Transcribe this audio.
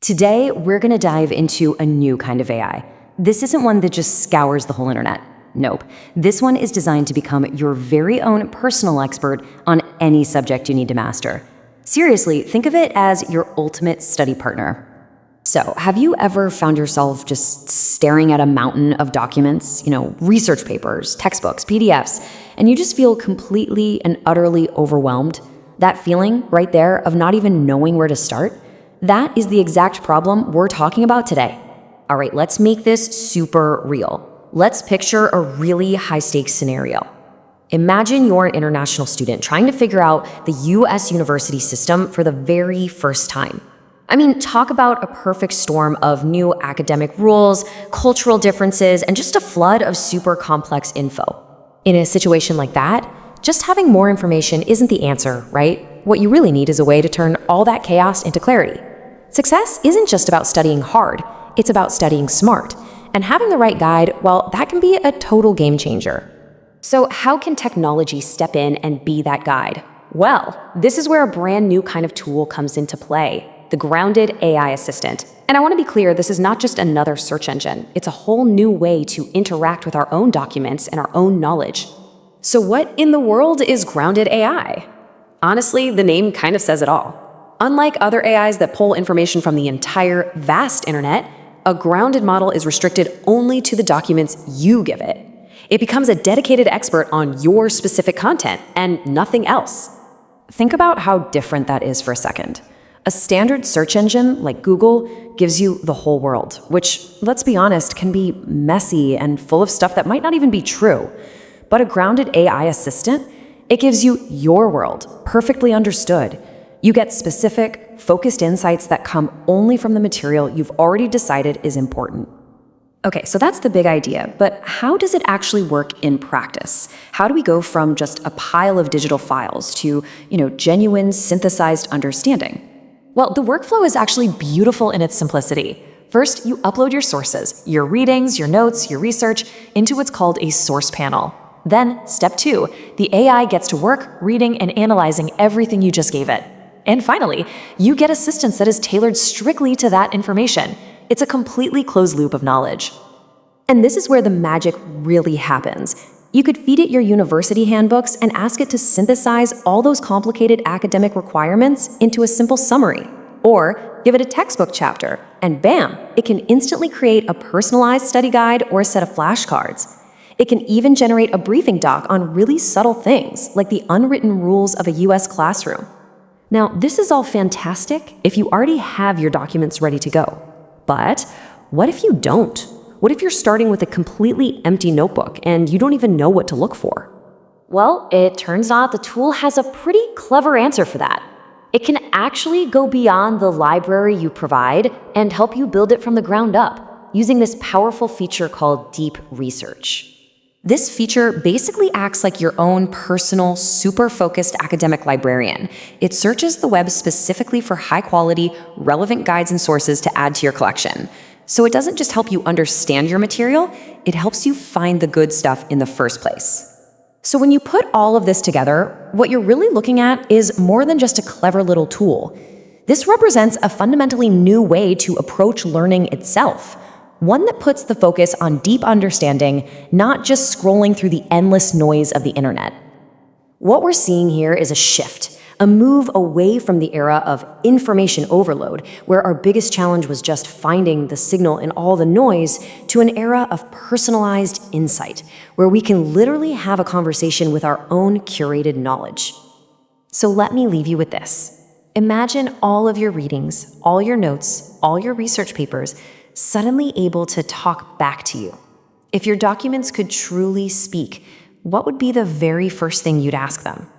Today, we're going to dive into a new kind of AI. This isn't one that just scours the whole internet. Nope. This one is designed to become your very own personal expert on any subject you need to master. Seriously, think of it as your ultimate study partner. So, have you ever found yourself just staring at a mountain of documents, research papers, textbooks, PDFs, and you just feel completely and utterly overwhelmed? That feeling right there of not even knowing where to start? That is the exact problem we're talking about today. All right, let's make this super real. Let's picture a really high-stakes scenario. Imagine you're an international student trying to figure out the US university system for the very first time. I mean, talk about a perfect storm of new academic rules, cultural differences, and just a flood of super complex info. In a situation like that, just having more information isn't the answer, right? What you really need is a way to turn all that chaos into clarity. Success isn't just about studying hard, it's about studying smart. And having the right guide, well, that can be a total game changer. So how can technology step in and be that guide? Well, this is where a brand new kind of tool comes into play, the grounded AI assistant. And I want to be clear, this is not just another search engine. It's a whole new way to interact with our own documents and our own knowledge. So what in the world is grounded AI? Honestly, the name kind of says it all. Unlike other AIs that pull information from the entire vast internet, a grounded model is restricted only to the documents you give it. It becomes a dedicated expert on your specific content and nothing else. Think about how different that is for a second. A standard search engine like Google gives you the whole world, which, let's be honest, can be messy and full of stuff that might not even be true. But a grounded AI assistant, it gives you your world, perfectly understood. You get specific, focused insights that come only from the material you've already decided is important. Okay, so that's the big idea, but how does it actually work in practice? How do we go from just a pile of digital files to, genuine synthesized understanding? Well, the workflow is actually beautiful in its simplicity. First, you upload your sources, your readings, your notes, your research, into what's called a source panel. Then, step 2, the AI gets to work reading and analyzing everything you just gave it. And finally, you get assistance that is tailored strictly to that information. It's a completely closed loop of knowledge. And this is where the magic really happens. You could feed it your university handbooks and ask it to synthesize all those complicated academic requirements into a simple summary. Or give it a textbook chapter, and bam, it can instantly create a personalized study guide or a set of flashcards. It can even generate a briefing doc on really subtle things, like the unwritten rules of a US classroom. Now, this is all fantastic if you already have your documents ready to go. But what if you don't? What if you're starting with a completely empty notebook and you don't even know what to look for? Well, it turns out the tool has a pretty clever answer for that. It can actually go beyond the library you provide and help you build it from the ground up, using this powerful feature called deep research. This feature basically acts like your own personal, super focused academic librarian. It searches the web specifically for high quality, relevant guides and sources to add to your collection. So it doesn't just help you understand your material, it helps you find the good stuff in the first place. So when you put all of this together, what you're really looking at is more than just a clever little tool. This represents a fundamentally new way to approach learning itself. One that puts the focus on deep understanding, not just scrolling through the endless noise of the internet. What we're seeing here is a shift, a move away from the era of information overload, where our biggest challenge was just finding the signal in all the noise, to an era of personalized insight, where we can literally have a conversation with our own curated knowledge. So let me leave you with this. Imagine all of your readings, all your notes, all your research papers, suddenly able to talk back to you. If your documents could truly speak, what would be the very first thing you'd ask them?